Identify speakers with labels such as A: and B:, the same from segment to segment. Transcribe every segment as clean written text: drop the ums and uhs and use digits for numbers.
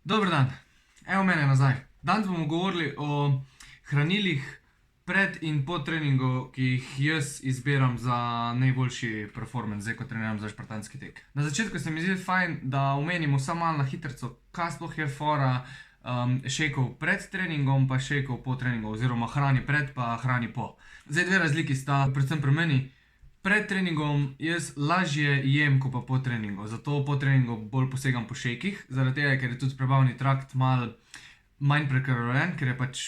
A: Dober dan, evo mene nazaj. Danes bomo govorili o hranilih pred in po treningu, ki jih jaz izbiram za najboljši performance, zdaj ko treniram za špartanski tek. Na začetku se mi zdi fajn, da omenimo samo malo na hitrico, kaj sploh je fora šejkov pred treningom pa šejkov po treningu, oziroma hrani pred pa hrani po. Zdaj dve razliki sta, predvsem pri meni. Pred treningom jaz lažje jem, kot pa po treningu, zato po treningu bolj posegam po šejkih, zaradi tega, ker je tudi prebavni trakt malo manj prekrvljen, ker je pač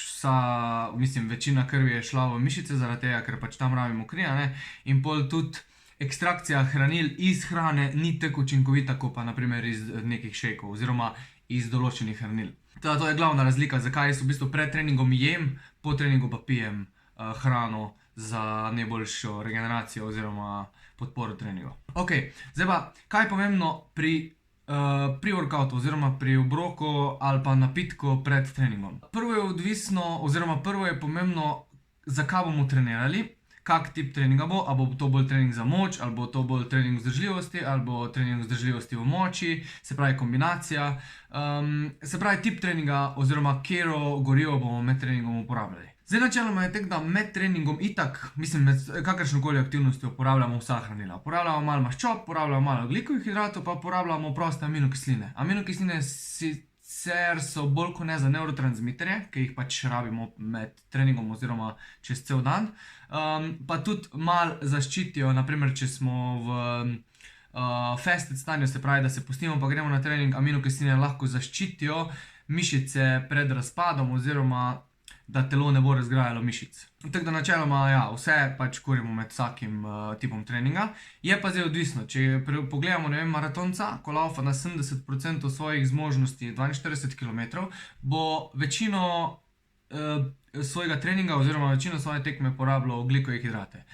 A: večina krvi je šla v mišice, zaradi tega, ker pač tam rabimo kri, in pol tudi ekstrakcija hranil iz hrane ni tako učinkovita, kot pa naprimer iz nekih šejkov, oziroma iz določenih hranil. To je glavna razlika, zakaj jaz v bistvu pred treningom jem, po treningu pa pijem hrano za najboljšo regeneracijo oziroma podporo treningu. Ok, zdaj pa, kaj je pomembno pri workoutu oziroma pri obroku ali pa napitku pred treningom? Prvo je odvisno, oziroma prvo je pomembno, zakaj bomo trenirali, kak tip treninga bo, ali bo to bolj trening za moč, ali bo to bolj trening vzdržljivosti, ali bo trening vzdržljivosti v moči, se pravi kombinacija. Se pravi tip treninga oziroma katero gorivo bomo med treningom uporabljali. Zdaj načeloma je tako, da med treningom itak, med kakršnokoli aktivnostjo uporabljamo vsa hranila. Uporabljamo malo maščob, uporabljamo malo ogljikovih hidratov, pa uporabljamo proste aminokisline. Aminokisline sicer so bolj kot ne za nevrotransmiterje, ki jih pač rabimo med treningom oziroma čez cel dan. Pa tudi malo zaščitijo, naprimer, če smo v fasted stanju, se pravi, da se pustimo pa gremo na trening, aminokisline lahko zaščitijo mišice pred razpadom oziroma da telo ne bo razgrajalo mišic. Tako da načeloma, vse pač kurimo med vsakim tipom treninga. Je pa zdaj odvisno, če pogledamo, maratonca, ko laufa na 70% svojih zmožnosti, 42 km, bo večino svojega treninga oziroma večino svoje tekme porabilo ogljikove hidrate.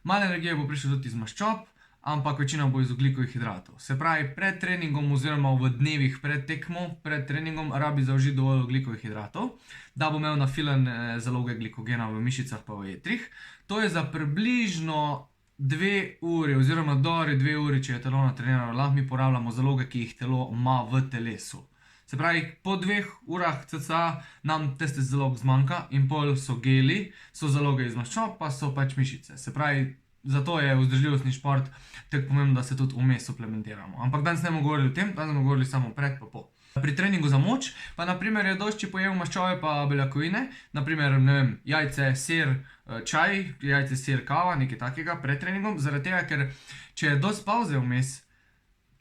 A: Malo energije bo prišlo tudi iz maščob, ampak večina bo iz ogljikovih hidratov. Se pravi, pred treningom oziroma v dnevih pred tekmo, pred treningom rabi zaužiti dovolj ogljikovih hidratov, da bo imel nafilane zaloge glikogena v mišicah pa v jetrih. To je za približno 2 uri oziroma dobre 2 uri, če je telo natrenirano, lahko mi porabljamo zaloge, ki jih telo ima v telesu. Se pravi, po 2 urah cca nam tiste zalog zmanjka in pol so geli, so zaloge iz maščob, pa so pač mišice. Se pravi, zato je vzdržljivostni šport tako pomembno, da se tudi vmes suplementiramo. Ampak danes ne bomo govorili o tem, danes bomo govorili samo pred pa po. Pri treningu za moč pa naprimer je dosti, če pojem maščobe pa beljakovine, naprimer, jajce, sir, čaj, jajce, sir, kava, nekaj takega pred treningom, zaradi tega, ker če je dosti pavze vmes,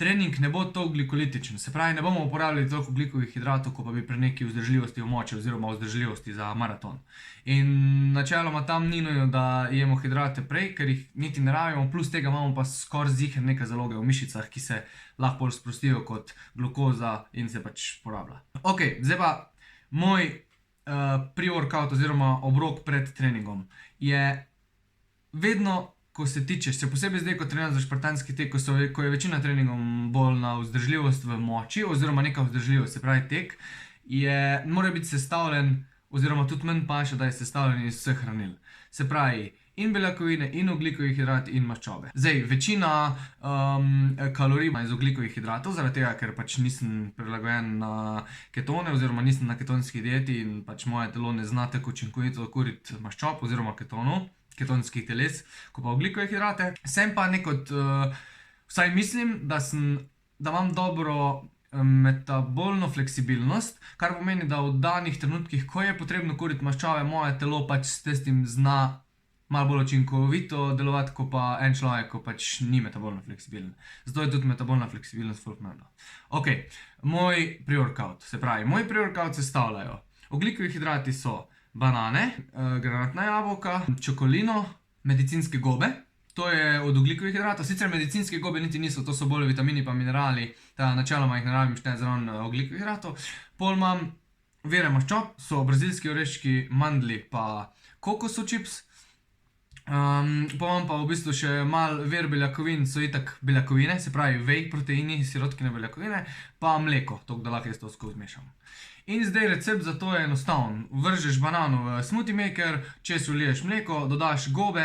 A: trening ne bo toliko glikolitičen. Se pravi, ne bomo uporabljali toliko ogljikovih hidratov, kot pa bi pri neki vzdržljivosti v moči oziroma vzdržljivosti za maraton. In načeloma tam ni nujno, da jemo hidrate prej, ker jih niti ne rabimo, plus tega imamo pa skoraj ziher neke zaloge v mišicah, ki se lahko bolj sprostijo kot glukoza in se pač porablja. Ok, zdaj pa moj pre-workout oziroma obrok pred treningom je vedno, ko se tiče, še posebej zdaj, ko treniram za špartanski tek, ko je večina treningov bolj na vzdržljivost v moči oziroma neka vzdržljivost, se pravi tek, mora biti sestavljen, oziroma tudi manj paše, da je sestavljen iz vseh hranil. Se pravi, in beljakovine, in ogljikovih hidrati, in maščobe. Zdaj, večina kalorij ima iz ogljikovih hidratov, zaradi tega, ker pač nisem prilagojen na ketone, oziroma nisem na ketonski dieti in pač moje telo ne zna tako učinkovito kuriti maščob oziroma ketonskih teles, ko pa ogljikove hidrate. Sem pa vsaj mislim, da imam dobro metabolno fleksibilnost, kar pomeni, da v danih trenutkih, ko je potrebno kuriti maščobe, moje telo pač s tem zna malo bolj učinkovito delovati, kot pa en človek, ko pač ni metabolno fleksibilen. Zato je tudi metabolna fleksibilnost ful pomembna. Ok, moj pre-workout. Se pravi, moj pre-workout sestavljajo ogljikovi hidrati so banane, granatna jabolka, čokolino, medicinske gobe. To je od ogljikovih hidratov. Sicer medicinske gobe niti niso, to so bolj vitamini pa minerali, da načeloma jih ne rabim šteti zraven ogljikovih hidratov. Pol imam vire maščob, so brazilski oreščki, mandlji pa kokosov čips. Imam pa v bistvu še malo vir beljakovin, so itak beljakovine, se pravi whey proteini, sirotkine beljakovine, pa mleko, toliko da lahko jaz to skozi zmešam. In zdaj recept za to je enostaven. Vržeš banano v smoothie maker, čez vliješ mleko, dodaš gobe,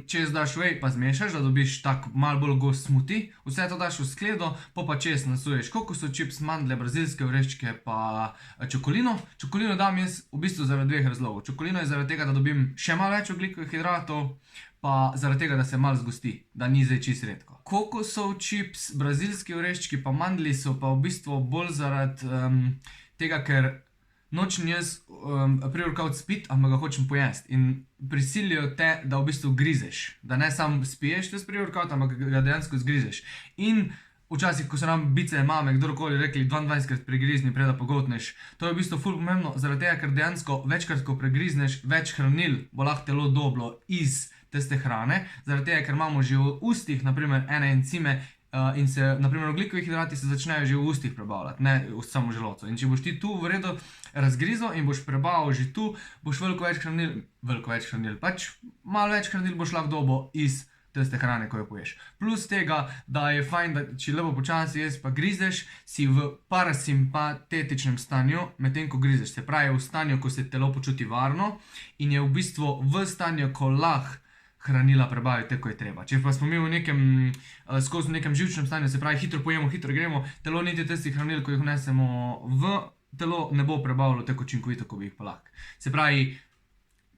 A: čez daš vej, pa zmešaš, da dobiš tak malo bolj gost smuti, vse to daš v skledo, pa čez nasuješ kokosov čips, mandlje, brazilske oreščke pa čokolino. Čokolino dam jaz v bistvu zaradi dveh razlogov. Čokolino je zaradi tega, da dobim še malo več ogljikovih hidratov, pa zaradi tega, da se malo zgosti, da ni zdaj čisto redko. Kokosov čips, brazilski oreščki pa mandlji so pa v bistvu bolj zaradi tega, ker nočem jaz pre-workout spiti, ampak ga hočem pojesti. In prisilijo te, da v bistvu grizeš. Da ne samo spiješ tes pre-workout, ampak ga dejansko zgrizeš. In včasih, ko so nam bice, mame, kdorkoli rekli 22krat pregrizni, preda pogoltneš, to je v bistvu ful pomembno, zaradi tega, ker dejansko večkrat, ko pregrizneš, več hranil bo lahko telo dobilo iz teste hrane, zaradi tega, ker imamo že v ustih, naprimer, ene encime, in se, naprimer, ogljikovi hidrati se začnejo že v ustih prebavljati, ne samo v želodcu. In če boš ti tu v redu razgrizal in boš prebavil že tu, boš veliko več hranil, pač malo več hranil boš lahko dobil iz tiste hrane, ko jo poješ. Plus tega, da je fajn, da če lepo počasi ješ pa grizeš, si v parasimpatetičnem stanju, medtem ko grizeš. Se pravi, v stanju, ko se telo počuti varno in je v bistvu v stanju, ko lahko hranila prebavi tako, je treba. Če pa smo mi skozi v nekem živčnem stanju, se pravi, hitro pojemo, hitro gremo, telo niti tistih hranil, ko jih vnesemo v telo, ne bo prebavilo tako učinkovito, kot bi jih pa lahko. Se pravi,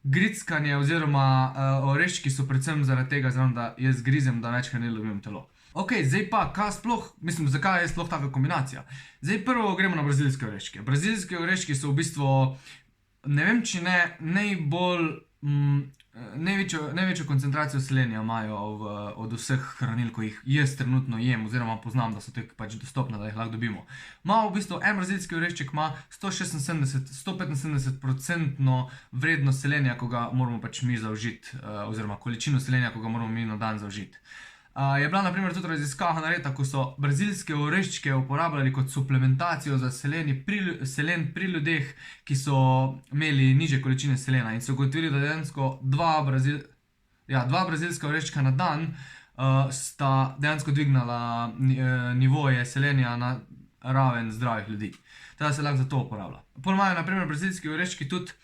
A: grickanje oziroma oreščki so predvsem zaradi tega, da jaz grizem, da več hranil dobim v telo. Ok, zdaj pa, zakaj je sploh taka kombinacija? Zdaj prvo gremo na brazilske oreščke. Brazilske oreščki so v bistvu, ne vem, če ne najbolj največjo koncentracijo selenja imajo od vseh hranil, ko jih jaz trenutno jem, oziroma poznam, da so te pač dostopne, da jih lahko dobimo. V bistvu en brazilski orešček ima 175% vrednost selenja, ko ga moramo pač mi zaužiti, oziroma količino selenja, ko ga moramo mi na dan zaužiti. Je bila naprimer tudi raziskava narejena, ko so brazilske oreščke uporabljali kot suplementacijo za selen pri ljudeh, ki so imeli nižje količine selena, in so ugotovili, da dejansko dva brazilska oreščka na dan sta dejansko dvignala nivoje selenja na raven zdravih ljudi. Teda se lahko za to uporablja. Potem imajo naprimer brazilski oreščki tudi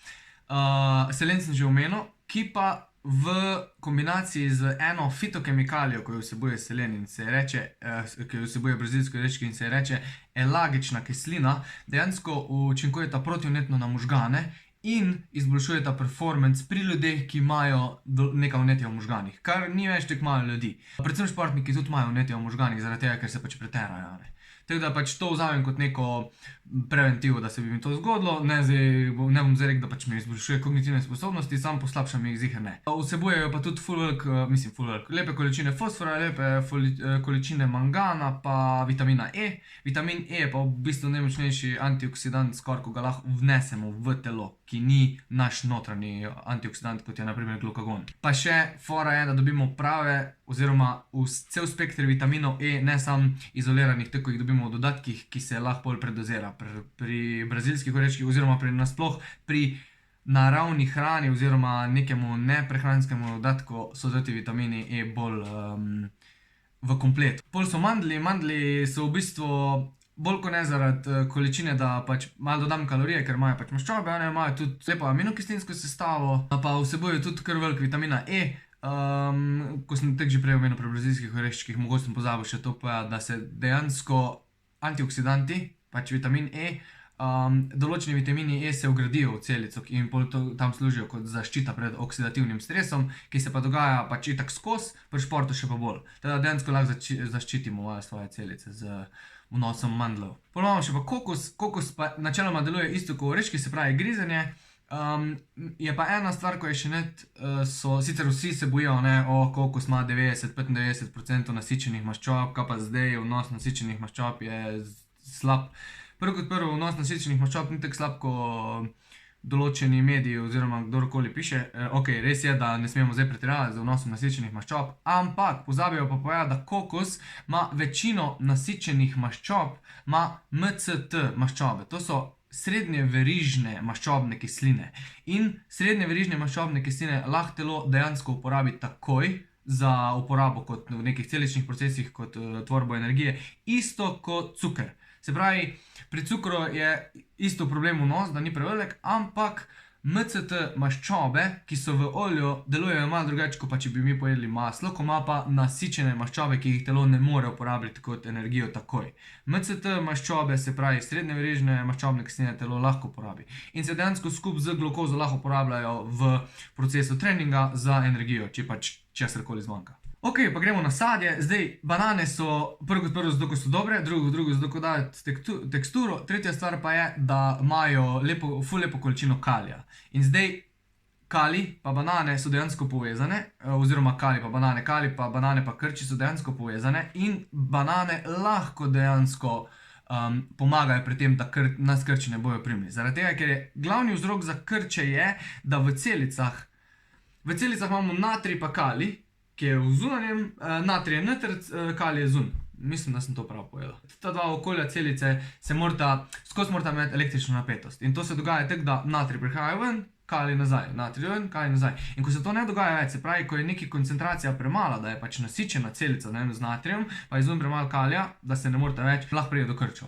A: selen, sem že omenil, ki pa v kombinaciji z eno fitokemikalijo, ki jo vsebuje selen in se reče, ki jo vsebuje brazilski oreščki in se reče elagična kislina, dejansko učinkujeta protivnetno na možgane in izboljšujeta performance pri ljudeh, ki imajo neka vnetja v možganih, kar ni več tako malo ljudi. Predvsem športniki tudi imajo vnetja v možganih, zaradi tega, ker se pač preterajo. Tako da pač to vzamem kot neko preventivo, da se bi mi to zgodilo, ne bom zdaj rekel, da pač mi izboljšuje kognitivne sposobnosti, samo poslabša mi jih ziher ne. Vsebujejo pa tudi lepe količine fosfora, lepe količine mangana, pa vitamina E. Vitamin E je pa v bistvu najmočnejši antioksidant, skoraj, ko ga lahko vnesemo v telo, ki ni naš notranji antioksidant, kot je naprimer glukagon. Pa še fora je, da dobimo prave oziroma cel spektr vitaminov E, ne samo izoliranih, tako jih dobimo v dodatkih, ki se lahko bolj predozira. Pri brazilskih oreščkih oziroma nasploh pri naravni hrani oziroma nekemu neprehranskemu dodatku so ti vitamini E bolj v kompletu. Pol so mandlji so v bistvu bolj kot ne zaradi količine, da pač malo dodam kalorije, ker imajo pač maščobe, imajo tudi lepo aminokislinsko sestavo, pa vsebujejo tudi kar veliko vitamina E. Ko sem tako že prej omenil pri brazilskih oreščkih, mogoče sem pozabil še to povedati, da se dejansko antioksidanti, pač vitamin E, določeni vitamini E se vgradijo v celico in tam služijo kot zaščita pred oksidativnim stresom, ki se pa dogaja pač itak skozi, pri športu še pa bolj. Teda dejansko lahko zaščitimo svoje celice z vnosom mandljev. Potem imamo še pa kokos. Kokos pa načeloma deluje isto kot oreščki, se pravi grizenje. Je pa ena stvar, ko je še sicer vsi se bojijo, kokos ima 90-95% nasičenih maščob, kaj pa zdaj vnos nasičenih maščob je slab. Prvo kot prvo, vnos nasičenih maščob ni tako slab, kot določeni mediji oziroma kdorkoli piše. Ok, res je, da ne smemo zdaj pretiravati z vnosom nasičenih maščob, ampak pozabijo pa povedati, da kokos ima večino nasičenih maščob, ima MCT maščobe. To so srednje verižne maščobne kisline. In srednje verižne maščobne kisline lahko telo dejansko uporabi takoj za uporabo kot v nekih celičnih procesih, kot tvorbo energije, isto kot cuker. Se pravi, pri cukru je isto problem vnos, da ni prevelik, ampak MCT maščobe, ki so v olju, delujejo malo drugače, kot pa če bi mi pojedli maslo, ko ima pa nasičene maščobe, ki jih telo ne more uporabljati kot energijo takoj. MCT maščobe, se pravi srednjeverižne maščobne kisline, telo lahko uporabi. In se dejansko skupaj z glukozo lahko uporabljajo v procesu treninga za energijo, če pač česarkoli zmanjka. Ok, pa gremo na sadje. Zdaj, banane so prvo kot prvo zato, ko so dobre, drugo zato, ko dajo teksturo, tretja stvar pa je, da imajo ful lepo količino kalija. In zdaj, kalij pa banane so dejansko povezane, oziroma kalij pa banane pa krči so dejansko povezane in banane lahko dejansko pomagajo pri tem, da nas krči ne bojo primili. Zaradi tega, ker je glavni vzrok za krče je, da v celicah imamo natrij pa kalij, ki je v zunanjem, natrij je noter, kalij je zunaj. Mislim, da sem to prav povedal. Ta dva okolja celice skozi morata imeti električno napetost. In to se dogaja tako, da natrij prihaja ven, kalij nazaj, natrij ven, kalij nazaj. In ko se to ne dogaja več, se pravi, ko je neka koncentracija premala, da je pač nasičena celica z natrijem, pa je zunaj premalo kalija, da se ne morata več, lahko pride do krčev.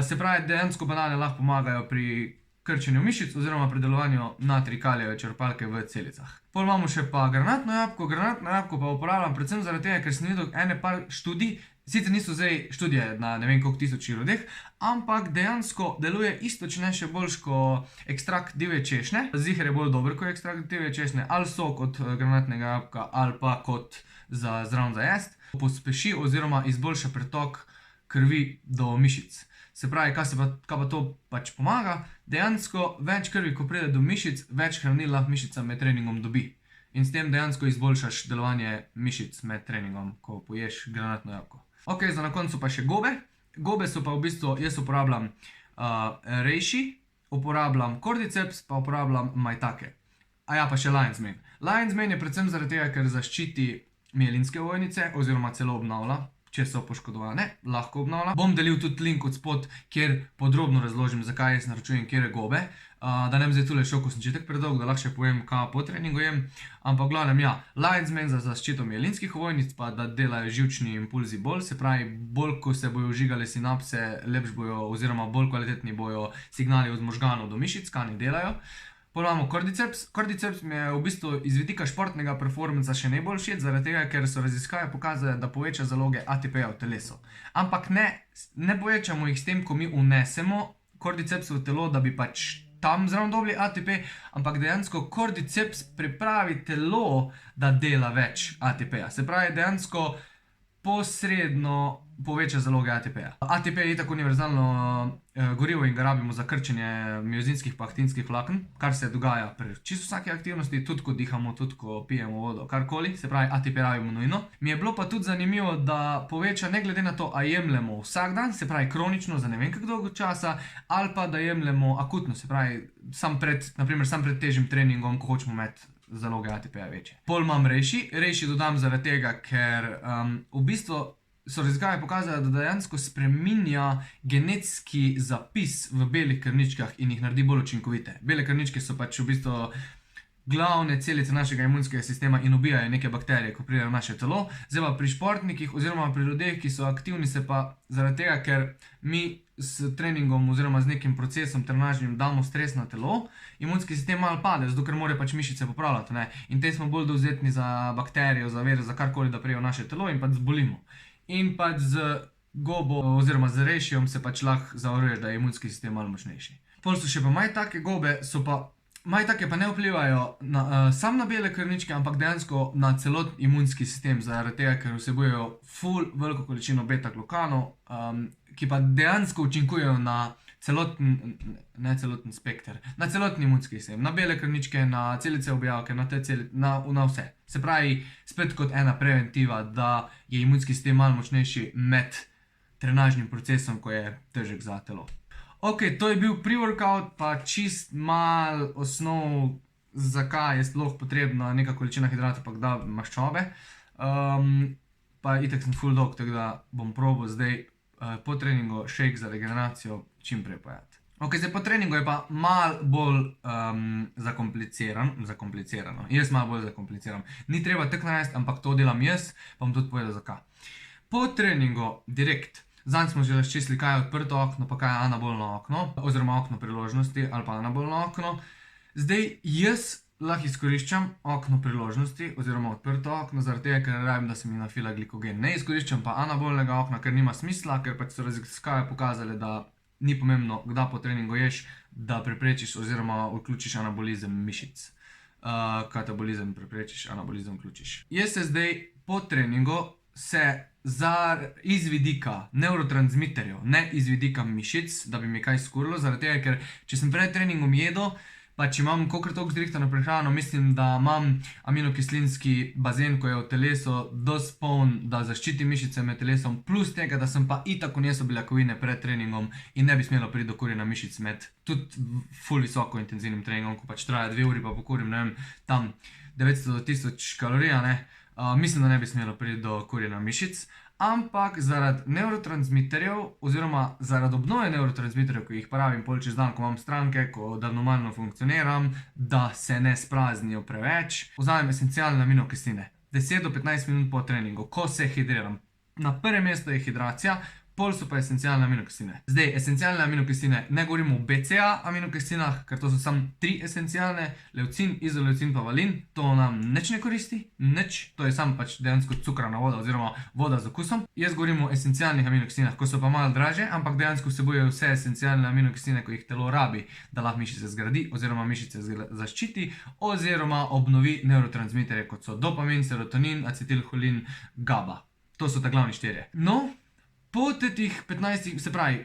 A: Se pravi, dejansko banane lahko pomagajo pri krčenju mišic oziroma pri delovanju natrij-kalijeve črpalke v celicah. Potem imamo še pa granatno jabolko pa uporabljam predvsem zaradi tega, ker sem videl ene par študij, sicer niso zdaj študije na ne vem koliko tisoč ljudeh, ampak dejansko deluje isto, če ne še boljš kot ekstrakt divje češnje. Ziher je bolj dober kot ekstrakt divje češnje, ali sok od granatnega jabolka, ali pa kot zraven za jesti. Pospeši oziroma izboljša pretok krvi do mišic. Se pravi, kaj pa to pač pomaga? Dejansko več krvi, ko pride do mišic, več hranil lahko mišica med treningom dobi. In s tem dejansko izboljšaš delovanje mišic med treningom, ko poješ granatno jabolko. Ok, za na koncu pa še gobe. Gobe so pa v bistvu, jaz uporabljam reishi, uporabljam cordyceps, pa uporabljam maitake. A ja, pa še lion's mane. Lion's mane je predvsem zaradi tega, ker zaščiti mielinske ovojnice oziroma celo obnavlja. Če so poškodovane, lahko obnavlja. Bom delil tudi link od spod, kjer podrobno razložim, zakaj jaz naročujem katere gobe. Da ne bom zdaj tule šel, ko sem že tako predolg, da lahko še povem, kaj po treningu jem. Ampak v glavnem, ja, lion's mane za zaščito mielinskih ovojnic, pa da delajo živčni impulzi bolj. Se pravi, bolj ko se bojo vžigale sinapse, lepš bojo oziroma bolj kvalitetni bojo signali od možganov do mišic, kaj ne delajo. Potem imamo cordyceps. Cordyceps mi je v bistvu iz vidika športnega performansa še najbolj všeč, zaradi tega, ker so raziskave pokazale, da poveča zaloge ATP-ja v telesu. Ampak ne povečamo jih s tem, ko mi vnesemo cordyceps v telo, da bi pač tam zraven dobili ATP, ampak dejansko cordyceps pripravi telo, da dela več ATP-ja. Se pravi, dejansko posredno poveča zaloge ATP-ja. ATP je itak univerzalno gorivo in ga rabimo za krčenje miozinskih pa aktinskih vlaken, kar se dogaja pri čisto vsaki aktivnosti, tudi ko dihamo, tudi ko pijemo vodo, karkoli, se pravi ATP rabimo nujno. Mi je bilo pa tudi zanimivo, da poveča ne glede na to, a jemljemo vsak dan, se pravi kronično za ne vem kako dolgo časa, ali pa da jemljemo akutno, se pravi sam pred težjim treningom, ko hočemo imeti zaloge ATP-ja večje. Pol imam reishi dodam zaradi tega, ker v bistvu so raziskave pokazale, da dejansko spreminja genetski zapis v belih krvničkah in jih naredi bolj učinkovite. Bele krvničke so pač v bistvu glavne celice našega imunskega sistema in ubijajo neke bakterije, ko pridejo v naše telo. Zdaj pa pri športnikih oziroma pri ljudeh, ki so aktivni, se pa zaradi tega, ker mi s treningom oziroma z nekim procesom trenažnim damo stres na telo, imunski sistem malo pade, zato ker mora pač mišice popravljati, ne? In te smo bolj dovzetni za bakterijo, za virus, za karkoli, da pridejo v naše telo in pač zbolimo. In pač z gobo oziroma z reishijom se pač lahko zavaruješ, da je imunski sistem malo močnejši. Pol so še pa maitake gobe, maitake pa ne vplivajo samo na bele krvničke, ampak dejansko na celotni imunski sistem, zaradi tega, ker vsebujejo ful veliko količino beta-glukanov, ki pa dejansko učinkujejo na celoten spekter, na celotni imunski sistem, na bele krvničke, na celice objavke, na vse. Se pravi, spet kot ena preventiva, da je imunski sistem malo močnejši med trenažnim procesom, ko je težek za telo. Ok, to je bil pre-workout, pa čist mal osnov, zakaj je sploh potrebna neka količina hidrata, pa kdaj maščobe. Pa itak sem full dog, tako da bom probal zdaj po treningu shake za regeneracijo čim prej pojati. Ok, zdaj po treningu je pa malo bolj zakomplicirano. Jaz malo bolj zakompliciram. Ni treba tako narediti, ampak to delam jaz, pa bom tudi povedal zakaj. Po treningu direkt, zanj smo že razčistili, kaj je odprto okno, pa kaj je anabolno okno, oziroma okno priložnosti ali pa anabolno okno. Zdaj, jaz lahko izkoriščam okno priložnosti, oziroma odprto okno, zaradi tega, ker rabim, da se mi nafila glikogen. Ne izkoriščam pa anabolnega okna, ker nima smisla, ker pač so raziskave pokazale, da ni pomembno, kdaj po treningu ješ, da preprečiš oziroma vključiš anabolizem mišic. Katabolizem preprečiš, anabolizem vključiš. Jaz se zdaj po treningu iz vidika nevrotransmiterjev, ne iz vidika mišic, da bi mi kaj skurilo, zaradi tega, ker če sem pred treningom jedel, pa če imam kolikor toliko zrihtano prehrano, mislim, da imam aminokislinski bazen, ko je v telesu dosti poln, da zaščiti mišice med telesom, plus tega, da sem pa itak vnesel beljakovine pred treningom in ne bi smelo priti do kurjenja mišic med tudi ful visoko intenzivnim treningom, ko pač traja 2 uri pa pokurim, ne vem, tam 900 do 1000 kalorij, ne. Mislim, da ne bi smelo priti do kurjenja mišic, ampak zaradi nevrotransmiterjev oziroma zaradi obnove nevrotransmiterjev, ki jih porabim pol čez dan, ko imam stranke, da normalno funkcioniram, da se ne spraznijo preveč, vzamem esencialne aminokisline. 10 do 15 minut po treningu, ko se hidriram. Na prvem mestu je hidracija, pol so pa esencialne aminokisline. Zdaj, esencialne aminokisline, ne govorimo o BCA aminokislinah, ker to so samo 3 esencialne, leucin, izoleucin pa valin, to nam nič ne koristi, nič, to je samo pač dejansko cukrana voda oziroma voda z okusom. Jaz govorim o esencialnih aminokislinah, ko so pa malo dražje, ampak dejansko vsebujejo vse esencialne aminokisline, ko jih telo rabi, da lahko mišice zgradi oziroma mišice zaščiti oziroma obnovi nevrotransmiterje, kot so dopamin, serotonin, acetilholin, GABA. To so ta glavni 4. No, po teh 15, se pravi,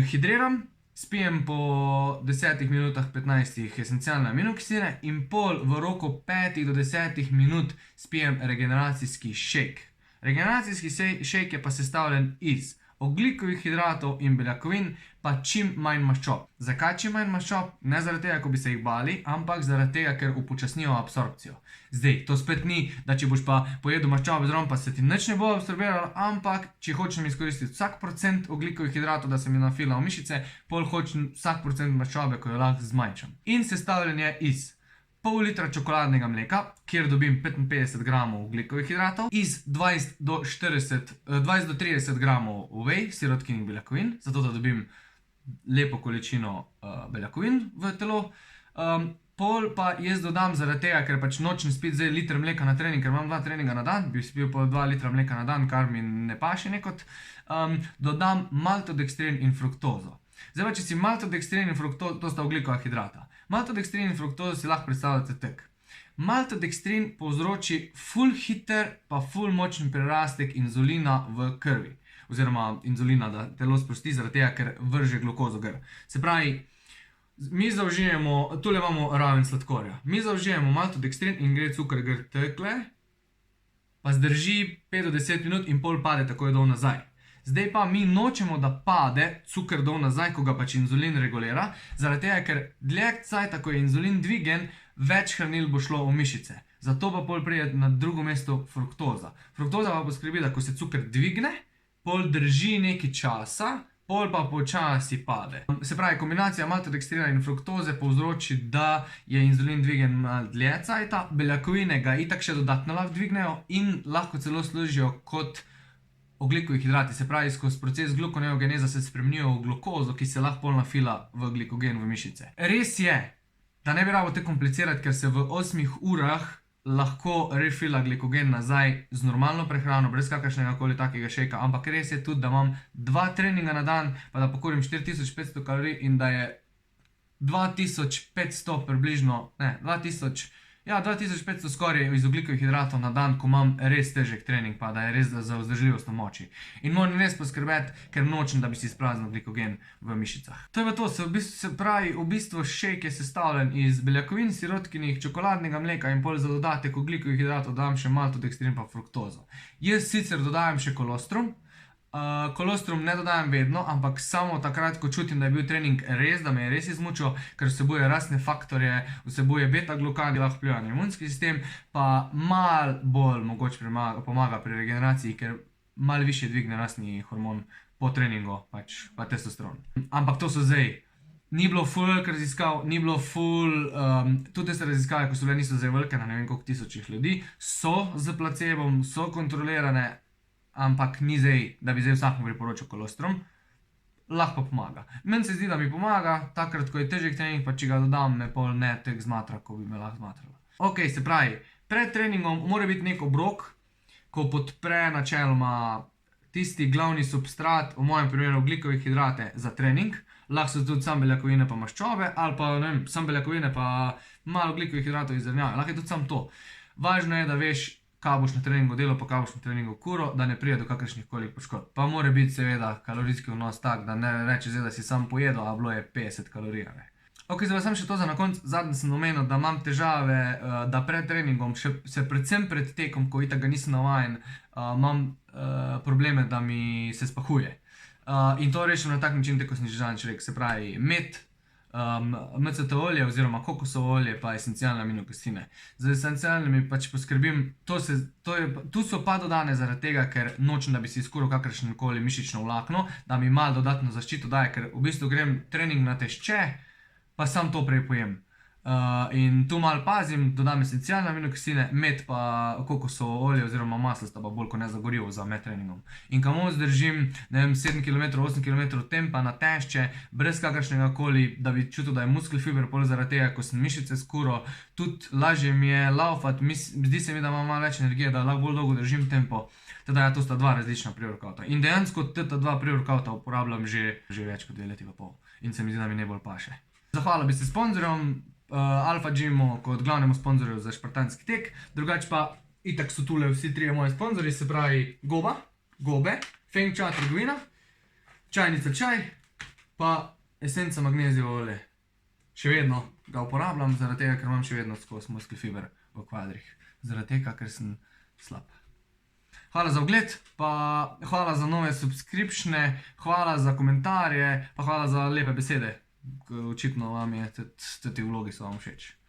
A: hidriram, spijem po 10 minutah 15 esencialne aminokisline in pol v roku 5 do 10 minut spijem regeneracijski šejk. Regeneracijski šejk je pa sestavljen iz ogljikovih hidratov in beljakovin, pa čim manj maščob. Zakaj čim manj maščob? Ne zaradi tega, ko bi se jih bali, ampak zaradi tega, ker upočasnijo absorpcijo. Zdaj, to spet ni, da če boš pa pojedel maščobe zraven, pa se ti nič ne bo absorbiralo, ampak če hočem izkoristiti vsak procent ogljikovih hidratov, da se mi nafila v mišice, pol hočem vsak procent maščobe, ko jo lahko zmanjšam. In sestavljen je iz pol litra čokoladnega mleka, kjer dobim 55 gramov ogljikovih hidratov, iz 20 do 30 gramov whey, sirotkinih beljakovin, zato da dobim lepo količino beljakovin v telo. Pol pa jaz dodam zaradi tega, ker pač nočem spiti zdaj liter mleka na trening, ker imam 2 treninga na dan, bi spil pol 2 litra mleka na dan, kar mi ne paše nekot, dodam maltodekstrin in fruktozo. Zdaj pa, če si maltodekstrin in fruktozo, to sta ogljikova hidrata. Maltodekstrin in fruktozo si lahko predstavljate tak. Maltodekstrin povzroči ful hiter pa ful močen prerastek inzulina v krvi. Oziroma inzulina, da telo sprosti zaradi tega, ker vrže glukozo gor. Se pravi, mi zaužijemo, tule imamo raven sladkorja. Mi zaužijemo maltodekstrin in gre cukor gor takle, pa zdrži 5 do 10 minut in pol pade takoj dol nazaj. Zdaj pa mi nočemo, da pade cukor dol nazaj, ko ga pač inzulin regulira, zaradi tega, ker dlje cajta, ko je inzulin dvigen, več hranil bo šlo v mišice. Zato pa pol pride na drugo mesto fruktoza. Fruktoza pa poskrbi, da ko se cukor dvigne, pol drži nekaj časa, pol pa počasi pade. Se pravi, kombinacija maltodekstrina in fruktoze povzroči, da je inzulin dvigen malo dlje cajta, beljakovine ga itak še dodatno lahko dvignejo in lahko celo služijo kot ogljikovi hidrati, se pravi, skozi proces glukoneogeneza se spremenijo v glukozo, ki se lahko pol nafila v glikogen v mišice. Res je, da ne bi rabo te komplicirati, ker se v 8 urah lahko refila glikogen nazaj z normalno prehrano, brez kakršnega koli takega šejka, ampak res je tudi, da imam 2 treninga na dan, pa da pokurim 4500 kalorij in da je 2500 približno, ne, 2500 skoraj iz ogljikovih hidratov na dan, ko imam res težek trening, pa da je res za vzdržljivost na moči. In moram res poskrbeti, ker nočem, da bi si izpraznil glikogen v mišicah. To je pa to, se pravi, v bistvu šejk je sestavljen iz beljakovin, sirotkinih, čokoladnega mleka in pol za dodatek ogljikovih hidratov dodam še maltodekstrin pa fruktozo. Jaz sicer dodajam še kolostrum. Kolostrum ne dodajam vedno, ampak samo takrat, ko čutim, da je bil trening res, da me je res izmučil, ker vsebuje rastne faktorje, vsebuje beta-glukan, ki lahko vpliva na imunski sistem, pa malo bolj mogoče pomaga pri regeneraciji, ker malo više dvigne rastni hormon po treningu, pač pa testosteron. Ampak to so zdaj. Ni bilo ful raziskav, ni bilo ful, tudi te raziskave, ko so bile, niso zdaj velike na ne vem koliko tisočih ljudi, so z placebom, so kontrolirane, ampak ni zdaj, da bi zdaj vsakmu priporočil kolostrum. lahko pa pomaga. Meni se zdi, da mi pomaga, takrat, ko je težek trening, pa če ga dodam, me pol ne tek zmatra, ko bi me lahko zmatralo. Ok, se pravi, pred treningom mora biti nek obrok, ko podpre načeloma tisti glavni substrat, v mojem primeru ogljikove hidrate za trening, lahko so tudi samo beljakovine pa maščobe, ali pa ne vem, samo beljakovine pa malo ogljikovih hidratov iz zrnjave, lahko je tudi samo to. Važno je, da veš, kaj boš na treningu delal, pa kaj boš na treningu kuril, da ne pride do kakršnih koli poškodb. Pa mora biti seveda kalorijski vnos tak, da ne rečeš, da si sam pojedel, a bilo je 50 kalorij. Ok, zdaj pa sem še to za na konec. Zadnji sem omenil, da imam težave, da pred treningom, se predvsem pred tekom, ko itak ga nisem navajen, imam probleme, da mi se spahuje. In to rešim na tak način, tako sem že zadnjič rekel, se pravi med, MCT olje oziroma kokosovo olje pa esencialne aminokisline. Z esencialnimi pač poskrbim, tu so pa dodane zaradi tega, ker nočem, da bi si izkuril kakršnokoli mišično vlakno, da mi malo dodatno zaščito daje, ker v bistvu grem trening na tešče, pa sam to prej pojem. In tu malo pazim, dodam esencialne aminokisline, med pa kokosovo olje oziroma maslo sta pa bolj kot ne zagorijo za med treningom. In kamo zdržim, ne vem, 7 km, 8 km tempa na tešče, brez kakršnega koli, da bi čutil, da je muskel fiber, pol zaradi tega, ko sem mišice skuro, tudi lažje mi je laufati, zdi se mi, da imam malo več energije, da lahko bolj dolgo držim tempo. Teda ja, to sta dva različna pre-workouta. In dejansko ta dva pre-workouta uporabljam že več kot 2 leti pa pol. In se mi zdi, da mi najbolj paše. Zahvalil bi se sponzorjem, Alpha Gymu kot glavnemu sponzorju za špartanski tek, drugače pa itak so tule vsi trije moji sponzorji, se pravi Gobe, Feng Cha trgovina, Čajnica čaj, pa esenca magnezijevo olje. Še vedno ga uporabljam, zaradi tega, ker imam še vedno skozi muskel fiber v kvadrih. Zaradi tega, ker sem slab. Hvala za ogled, pa hvala za nove subscriptione, hvala za komentarje, pa hvala za lepe besede. Očitno vam je, tudi vlogi so vam všeč.